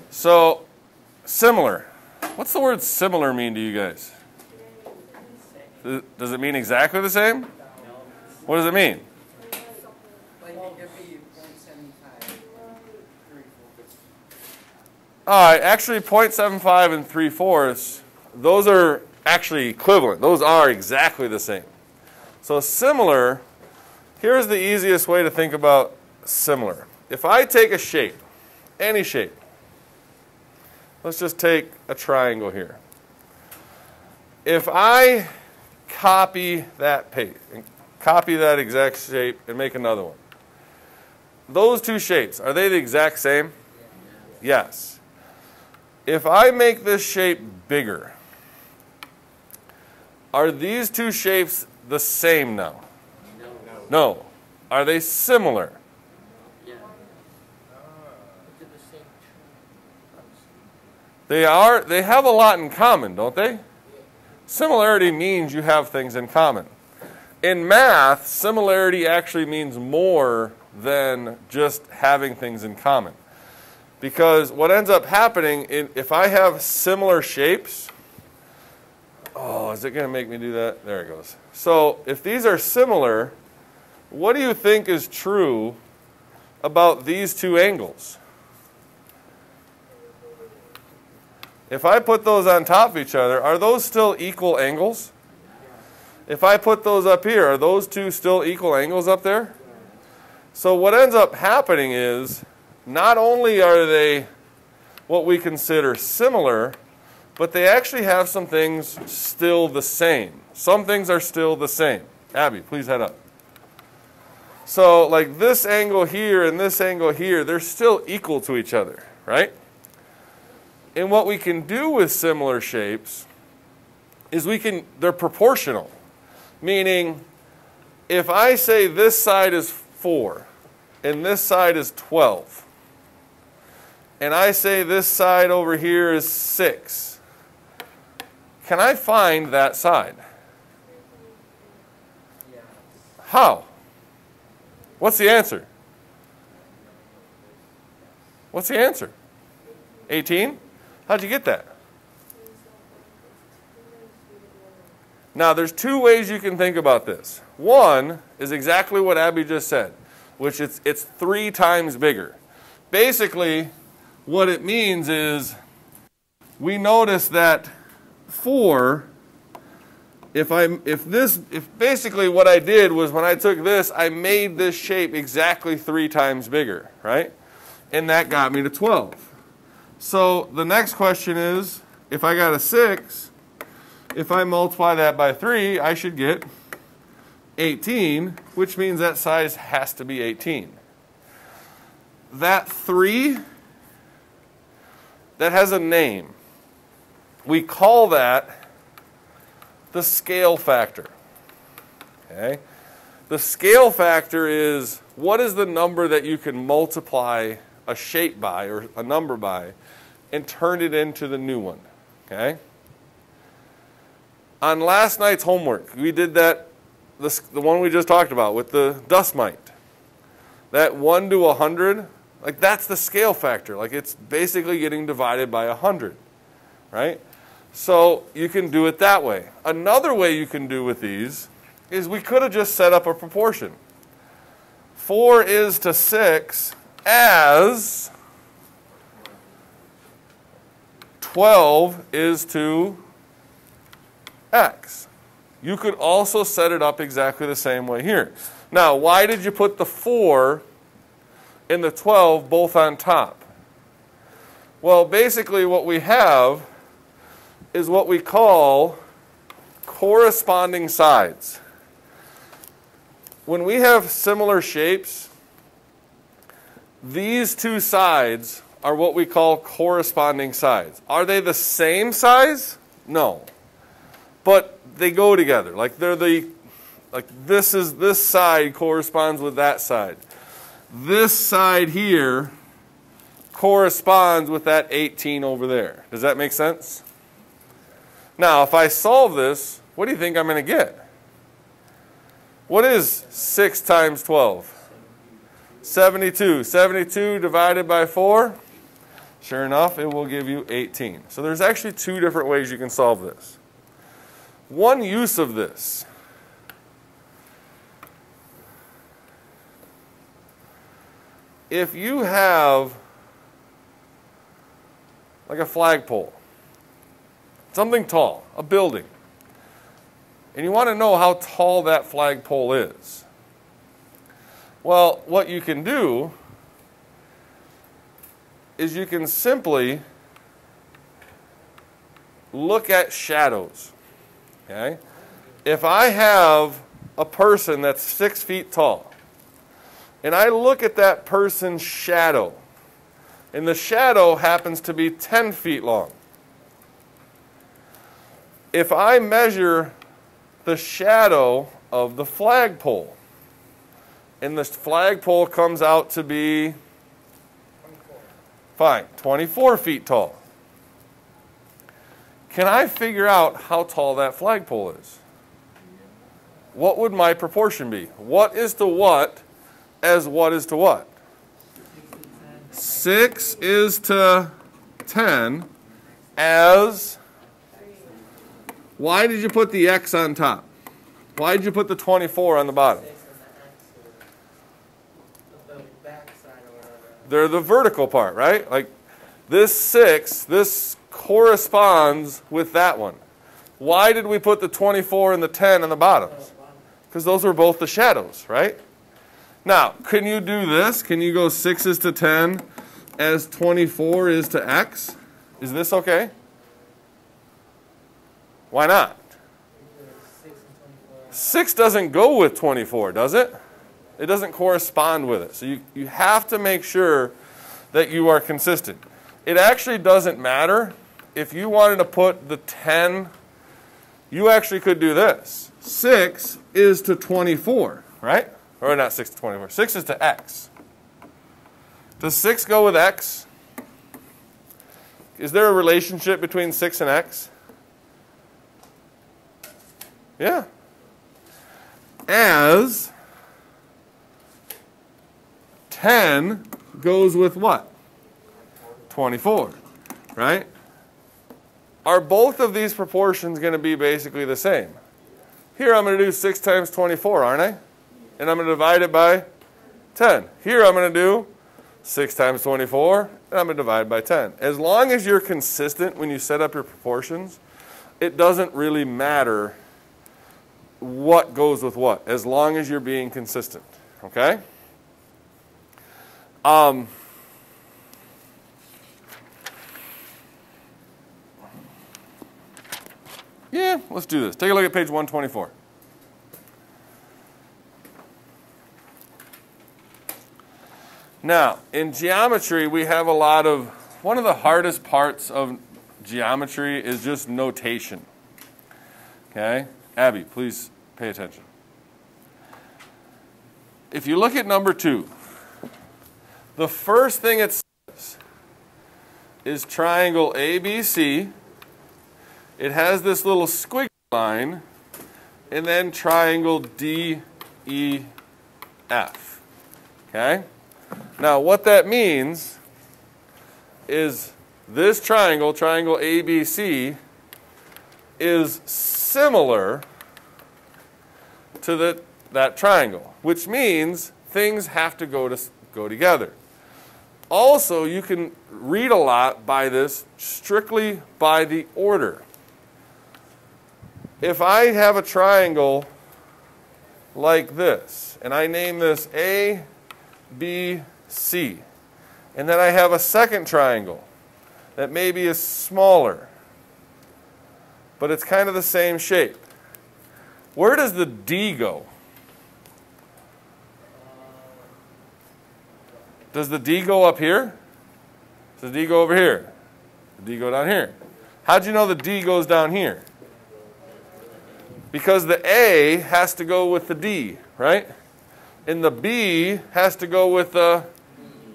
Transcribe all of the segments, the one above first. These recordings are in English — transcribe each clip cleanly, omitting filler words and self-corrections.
So, similar. What's the word similar mean to you guys? Does it mean exactly the same? What does it mean? All right, actually 0.75 and 3/4, those are actually equivalent. Those are exactly the same. So similar, here's the easiest way to think about similar. If I take a shape, any shape, let's just take a triangle here. If I copy that page, copy that exact shape and make another one, those two shapes, are they the exact same? Yes. If I make this shape bigger, are these two shapes the same now? No. Are they similar? They are. They have a lot in common, don't they? Similarity means you have things in common. In math, similarity actually means more than just having things in common. Because what ends up happening, if I have similar shapes, oh, is it going to make me do that? There it goes. So if these are similar, what do you think is true about these two angles? If I put those on top of each other, are those still equal angles? If I put those up here, are those two still equal angles up there? So what ends up happening is, not only are they what we consider similar, but they actually have some things still the same. Some things are still the same. Abby, please head up. So like this angle here and this angle here, they're still equal to each other, right? And what we can do with similar shapes is they're proportional. Meaning, if I say this side is 4 and this side is 12, and I say this side over here is 6, can I find that side? How? What's the answer? What's the answer? 18? How'd you get that? Now, there's two ways you can think about this. One is exactly what Abby just said, which it's 3 times bigger. Basically, what it means is we notice that 4, if basically what I did was when I took this, I made this shape exactly 3 times bigger, right? And that got me to 12. So the next question is, if I got a 6, if I multiply that by 3, I should get 18, which means that size has to be 18. That 3, that has a name. We call that the scale factor. Okay? The scale factor is what is the number that you can multiply a shape by or a number by and turn it into the new one. Okay? On last night's homework, we did that, the one we just talked about with the dust mite. That 1 to 100, like that's the scale factor. Like it's basically getting divided by 100, right? So you can do it that way. Another way you can do with these is we could have just set up a proportion. 4 is to 6 as 12 is to X. You could also set it up exactly the same way here. Now, why did you put the 4 and the 12 both on top? Well, basically what we have is what we call corresponding sides. When we have similar shapes, these two sides are what we call corresponding sides. Are they the same size? No. But they go together. Like this side corresponds with that side. This side here corresponds with that 18 over there. Does that make sense? Now, if I solve this, what do you think I'm going to get? What is 6 times 12? 72. 72 divided by 4 Sure enough, it will give you 18. So there's actually two different ways you can solve this. One use of this if you have like a flagpole, something tall, a building, and you want to know how tall that flagpole is, well, what you can do is you can simply look at shadows. Okay? If I have a person that's 6 feet tall, and I look at that person's shadow, and the shadow happens to be 10 feet long. If I measure the shadow of the flagpole, and the flagpole comes out to be, fine, 24 feet tall, can I figure out how tall that flagpole is? What would my proportion be? What is to what as what is to what? 6 is to 10 as, why did you put the X on top? Why did you put the 24 on the bottom? They're the vertical part, right? Like this 6, this corresponds with that one. Why did we put the 24 and the 10 on the bottoms? Because those were both the shadows, right? Now, can you do this? Can you go 6 is to 10 as 24 is to X? Is this okay? Why not? 6 doesn't go with 24, does it? It doesn't correspond with it. So you have to make sure that you are consistent. It actually doesn't matter. If you wanted to put the 10, you actually could do this. 6 is to 24, right? Or not 6 to 24. 6 is to X. Does 6 go with X? Is there a relationship between 6 and X? Yeah. As 10 goes with what? 24, right? Are both of these proportions going to be basically the same? Here I'm going to do 6 times 24, aren't I? And I'm going to divide it by 10. Here I'm going to do 6 times 24, and I'm going to divide by 10. As long as you're consistent when you set up your proportions, it doesn't really matter what goes with what, as long as you're being consistent, okay? Yeah, let's do this. Take a look at page 124. Now, in geometry, we have a lot of, one of the hardest parts of geometry is just notation. Okay? Abby, please pay attention. If you look at number 2, the first thing it says is triangle ABC. It has this little squiggly line, and then triangle DEF. Okay? Now, what that means is this triangle, triangle ABC, is similar to that triangle, which means things have to go together. Also, you can read a lot by this strictly by the order. If I have a triangle like this, and I name this A, B, C, and then I have a second triangle that maybe is smaller, but it's kind of the same shape. Where does the D go? Does the D go up here? Does the D go over here? Does the D go down here? How'd you know the D goes down here? Because the A has to go with the D, right? And the B has to go with the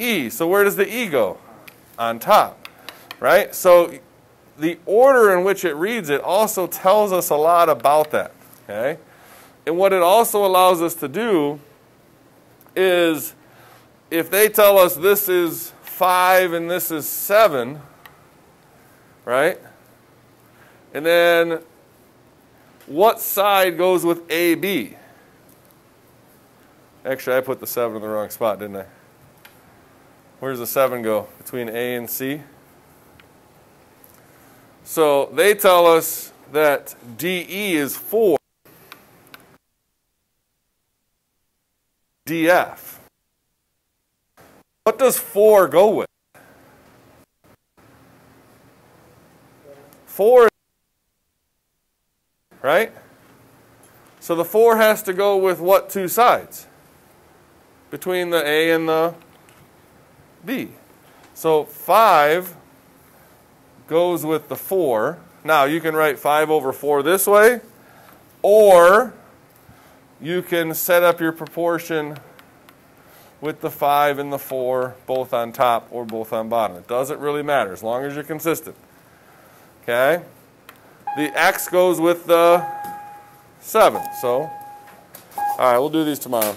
E. So where does the E go? On top, right? So the order in which it reads it also tells us a lot about that, okay? And what it also allows us to do is, if they tell us this is 5 and this is 7, right? And then what side goes with AB? Actually, I put the 7 in the wrong spot, didn't I? Where's the 7 go? Between A and C? So they tell us that DE is 4. DF. What does 4 go with? 4, right? So the 4 has to go with what two sides? Between the A and the B. So 5 goes with the 4. Now you can write 5 over 4 this way, or you can set up your proportion with the 5 and the 4 both on top or both on bottom. It doesn't really matter as long as you're consistent. Okay? The X goes with the 7. So, all right, we'll do these tomorrow.